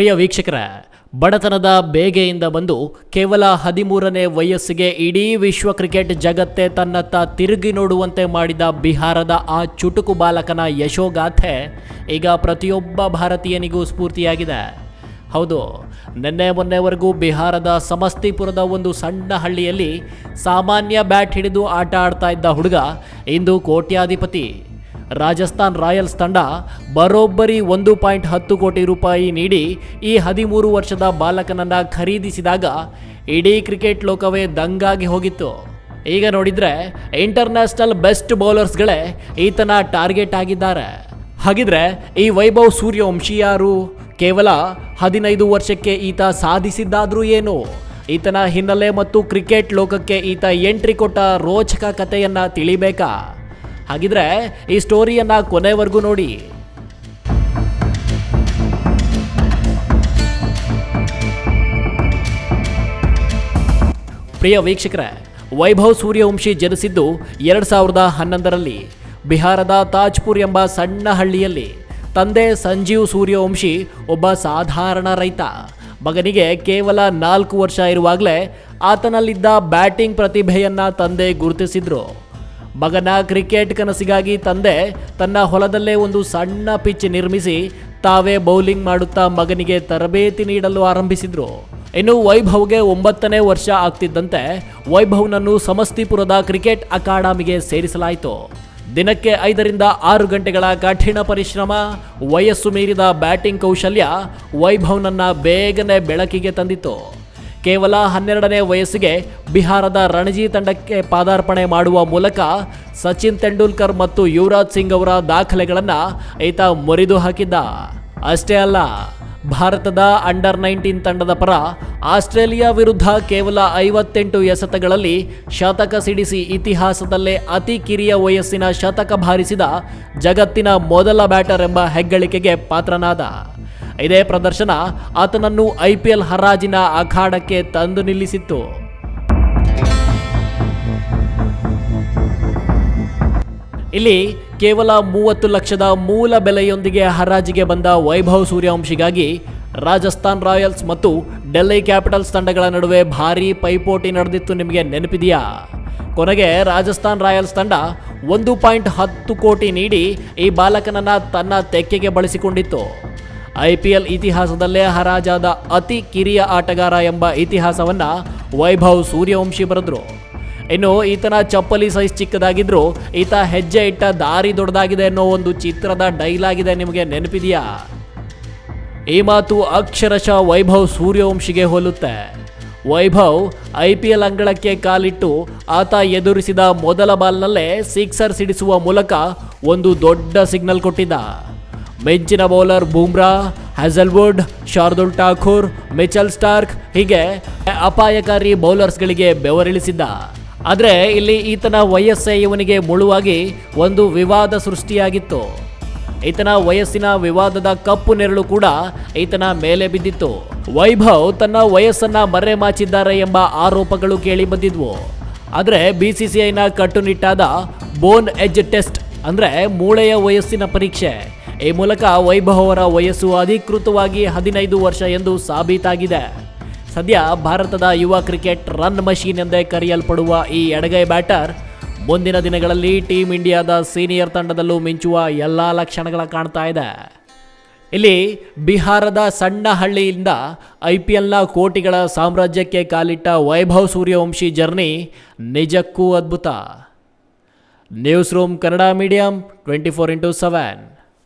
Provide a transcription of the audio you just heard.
ಪ್ರಿಯ ವೀಕ್ಷಕರೇ, ಬಡತನದ ಬೇಗೆಯಿಂದ ಬಂದು ಕೇವಲ 13ನೇ ವಯಸ್ಸಿಗೆ ಇಡೀ ವಿಶ್ವ ಕ್ರಿಕೆಟ್ ಜಗತ್ತೇ ತನ್ನತ್ತ ತಿರುಗಿ ನೋಡುವಂತೆ ಮಾಡಿದ ಬಿಹಾರದ ಆ ಚುಟುಕು ಬಾಲಕನ ಯಶೋಗಾಥೆ ಈಗ ಪ್ರತಿಯೊಬ್ಬ ಭಾರತೀಯನಿಗೂ ಸ್ಫೂರ್ತಿಯಾಗಿದೆ. ಹೌದು, ಮೊನ್ನೆವರೆಗೂ ಬಿಹಾರದ ಸಮಸ್ತಿಪುರದ ಒಂದು ಸಣ್ಣ ಹಳ್ಳಿಯಲ್ಲಿ ಸಾಮಾನ್ಯ ಬ್ಯಾಟ್ ಹಿಡಿದು ಆಟ ಆಡ್ತಾ ಇದ್ದ ಹುಡುಗ ಇಂದು ಕೋಟ್ಯಾಧಿಪತಿ. ರಾಜಸ್ಥಾನ್ ರಾಯಲ್ಸ್ ತಂಡ ಬರೋಬ್ಬರಿ 1.10 ಕೋಟಿ ರೂಪಾಯಿ ನೀಡಿ ಈ 13 ವರ್ಷದ ಬಾಲಕನನ್ನು ಖರೀದಿಸಿದಾಗ ಇಡೀ ಕ್ರಿಕೆಟ್ ಲೋಕವೇ ದಂಗಾಗಿ ಹೋಗಿತ್ತು. ಈಗ ನೋಡಿದರೆ ಇಂಟರ್ನ್ಯಾಷನಲ್ ಬೆಸ್ಟ್ ಬೌಲರ್ಸ್ಗಳೇ ಈತನ ಟಾರ್ಗೆಟ್ ಆಗಿದ್ದಾರೆ. ಹಾಗಿದ್ರೆ ಈ ವೈಭವ್ ಸೂರ್ಯವಂಶಿ ಯಾರು? ಕೇವಲ 15 ವರ್ಷಕ್ಕೆ ಈತ ಸಾಧಿಸಿದ್ದಾದ್ರೂ ಏನು? ಈತನ ಹಿನ್ನೆಲೆ ಮತ್ತು ಕ್ರಿಕೆಟ್ ಲೋಕಕ್ಕೆ ಈತ ಎಂಟ್ರಿ ಕೊಟ್ಟ ರೋಚಕ ಕಥೆಯನ್ನು ತಿಳಿಬೇಕಾ? ಹಾಗಿದ್ರೆ ಈ ಸ್ಟೋರಿಯನ್ನು ಕೊನೆವರೆಗೂ ನೋಡಿ. ಪ್ರಿಯ ವೀಕ್ಷಕರೇ, ವೈಭವ್ ಸೂರ್ಯವಂಶಿ ಜನಿಸಿದ್ದು 2011ರಲ್ಲಿ ಬಿಹಾರದ ತಾಜ್ಪುರ್ ಎಂಬ ಸಣ್ಣ ಹಳ್ಳಿಯಲ್ಲಿ. ತಂದೆ ಸಂಜೀವ್ ಸೂರ್ಯವಂಶಿ ಒಬ್ಬ ಸಾಧಾರಣ ರೈತ. ಮಗನಿಗೆ ಕೇವಲ 4 ವರ್ಷ ಇರುವಾಗಲೇ ಆತನಲ್ಲಿದ್ದ ಬ್ಯಾಟಿಂಗ್ ಪ್ರತಿಭೆಯನ್ನು ತಂದೆ ಗುರುತಿಸಿದ್ರು. ಮಗನ ಕ್ರಿಕೆಟ್ ಕನಸಿಗಾಗಿ ತಂದೆ ತನ್ನ ಹೊಲದಲ್ಲೇ ಒಂದು ಸಣ್ಣ ಪಿಚ್ ನಿರ್ಮಿಸಿ ತಾವೇ ಬೌಲಿಂಗ್ ಮಾಡುತ್ತಾ ಮಗನಿಗೆ ತರಬೇತಿ ನೀಡಲು ಆರಂಭಿಸಿದ್ರು. ಇನ್ನು ವೈಭವ್ಗೆ 9ನೇ ವರ್ಷ ಆಗ್ತಿದ್ದಂತೆ ವೈಭವ್ನನ್ನು ಸಮಸ್ತಿಪುರದ ಕ್ರಿಕೆಟ್ ಅಕಾಡೆಮಿಗೆ ಸೇರಿಸಲಾಯಿತು. ದಿನಕ್ಕೆ 5ರಿಂದ 6 ಗಂಟೆಗಳ ಕಠಿಣ ಪರಿಶ್ರಮ, ವಯಸ್ಸು ಮೀರಿದ ಬ್ಯಾಟಿಂಗ್ ಕೌಶಲ್ಯ ವೈಭವ್ನನ್ನು ಬೇಗನೆ ಬೆಳಕಿಗೆ ತಂದಿತು. ಕೇವಲ 12ನೇ ವಯಸ್ಸಿಗೆ ಬಿಹಾರದ ರಣಜಿ ತಂಡಕ್ಕೆ ಪಾದಾರ್ಪಣೆ ಮಾಡುವ ಮೂಲಕ ಸಚಿನ್ ತೆಂಡೂಲ್ಕರ್ ಮತ್ತು ಯುವರಾಜ್ ಸಿಂಗ್ ಅವರ ದಾಖಲೆಗಳನ್ನು ಈತ ಮುರಿದು ಹಾಕಿದ್ದ. ಅಷ್ಟೇ ಅಲ್ಲ, ಭಾರತದ ಅಂಡರ್-19 ತಂಡದ ಪರ ಆಸ್ಟ್ರೇಲಿಯಾ ವಿರುದ್ಧ ಕೇವಲ 58 ಎಸೆತಗಳಲ್ಲಿ ಶತಕ ಸಿಡಿಸಿ ಇತಿಹಾಸದಲ್ಲೇ ಅತಿ ಕಿರಿಯ ವಯಸ್ಸಿನ ಶತಕ ಬಾರಿಸಿದ ಜಗತ್ತಿನ ಮೊದಲ ಬ್ಯಾಟರ್ ಎಂಬ ಹೆಗ್ಗಳಿಕೆಗೆ ಪಾತ್ರನಾದ. ಇದೇ ಪ್ರದರ್ಶನ ಆತನನ್ನು IPL ಹರಾಜಿನ ಅಖಾಡಕ್ಕೆ ತಂದು ನಿಲ್ಲಿಸಿತ್ತು. ಇಲ್ಲಿ ಕೇವಲ 30 ಲಕ್ಷದ ಮೂಲ ಬೆಲೆಯೊಂದಿಗೆ ಹರಾಜಿಗೆ ಬಂದ ವೈಭವ್ ಸೂರ್ಯವಂಶಿಗಾಗಿ ರಾಜಸ್ಥಾನ್ ರಾಯಲ್ಸ್ ಮತ್ತು ಡೆಲ್ಲಿ ಕ್ಯಾಪಿಟಲ್ಸ್ ತಂಡಗಳ ನಡುವೆ ಭಾರೀ ಪೈಪೋಟಿ ನಡೆದಿತ್ತು. ನಿಮಗೆ ನೆನಪಿದೆಯಾ? ಕೊನೆಗೆ ರಾಜಸ್ಥಾನ್ ರಾಯಲ್ಸ್ ತಂಡ 1.10 ಕೋಟಿ ನೀಡಿ ಈ ಬಾಲಕನನ್ನು ತನ್ನ ತೆಕ್ಕೆಗೆ ಬಳಸಿಕೊಂಡಿತ್ತು. IPL ಇತಿಹಾಸದಲ್ಲೇ ಹರಾಜಾದ ಅತಿ ಕಿರಿಯ ಆಟಗಾರ ಎಂಬ ಇತಿಹಾಸವನ್ನು ವೈಭವ್ ಸೂರ್ಯವಂಶಿ ಬರೆದ್ರು. ಇನ್ನು ಈತನ ಚಪ್ಪಲಿ ಸೈಜ್ ಚಿಕ್ಕದಾಗಿದ್ರು ಈತ ಹೆಜ್ಜೆ ಇಟ್ಟ ದಾರಿ ದೊಡ್ಡದಾಗಿದೆ ಅನ್ನೋ ಒಂದು ಚಿತ್ರದ ಡೈಲಾಗ್ ಇದೆ. ನಿಮಗೆ ನೆನಪಿದೆಯಾ? ಈ ಮಾತು ಅಕ್ಷರಶಃ ವೈಭವ್ ಸೂರ್ಯವಂಶಿಗೆ ಹೋಲುತ್ತೆ. ವೈಭವ್ IPL ಅಂಗಳಕ್ಕೆ ಕಾಲಿಟ್ಟು ಆತ ಎದುರಿಸಿದ ಮೊದಲ ಬಾಲ್ನಲ್ಲೇ ಸಿಕ್ಸರ್ ಸಿಡಿಸುವ ಮೂಲಕ ಒಂದು ದೊಡ್ಡ ಸಿಗ್ನಲ್ ಕೊಟ್ಟಿದ್ದ. ಮೆಂಚಿನ bowler Bumrah, Hazlewood, Shardul Thakur, Mitchell Starc ಹೀಗೆ ಅಪಾಯಕಾರಿ ಬೌಲರ್ಸ್ಗಳಿಗೆ ಬೆವರಿಳಿಸಿದ್ದ. ಆದರೆ ಇಲ್ಲಿ ಈತನ ವಯಸ್ಸೇ ಇವನಿಗೆ ಮುಳುವಾಗಿ ಒಂದು ವಿವಾದ ಸೃಷ್ಟಿಯಾಗಿತ್ತು. ಈತನ ವಯಸ್ಸಿನ ವಿವಾದದ ಕಪ್ಪು ನೆರಳು ಕೂಡ ಈತನ ಮೇಲೆ ಬಿದ್ದಿತ್ತು. ವೈಭವ್ ತನ್ನ ವಯಸ್ಸನ್ನ ಮರೆಮಾಚಿದ್ದಾರೆ ಎಂಬ ಆರೋಪಗಳು ಕೇಳಿ ಬಂದಿದ್ವು. ಆದರೆ BCCIನ ಕಟ್ಟುನಿಟ್ಟಾದ ಬೋನ್ ಎಜ್ ಟೆಸ್ಟ್ ಅಂದರೆ ಮೂಳೆಯ ವಯಸ್ಸಿನ ಪರೀಕ್ಷೆ, ಈ ಮೂಲಕ ವೈಭವ್ ಅವರ ವಯಸ್ಸು ಅಧಿಕೃತವಾಗಿ 15 ವರ್ಷ ಎಂದು ಸಾಬೀತಾಗಿದೆ. ಸದ್ಯ ಭಾರತದ ಯುವ ಕ್ರಿಕೆಟ್ ರನ್ ಮಷೀನ್ ಎಂದೇ ಕರೆಯಲ್ಪಡುವ ಈ ಎಡಗೈ ಬ್ಯಾಟರ್ ಮುಂದಿನ ದಿನಗಳಲ್ಲಿ ಟೀಮ್ ಇಂಡಿಯಾದ ಸೀನಿಯರ್ ತಂಡದಲ್ಲೂ ಮಿಂಚುವ ಎಲ್ಲ ಲಕ್ಷಣಗಳ ಕಾಣ್ತಾ ಇದೆ. ಇಲ್ಲಿ ಬಿಹಾರದ ಸಣ್ಣ ಹಳ್ಳಿಯಿಂದ IPLನ ಕೋಟಿಗಳ ಸಾಮ್ರಾಜ್ಯಕ್ಕೆ ಕಾಲಿಟ್ಟ ವೈಭವ್ ಸೂರ್ಯವಂಶಿ ಜರ್ನಿ ನಿಜಕ್ಕೂ ಅದ್ಭುತ. News room Kannada medium 24x7.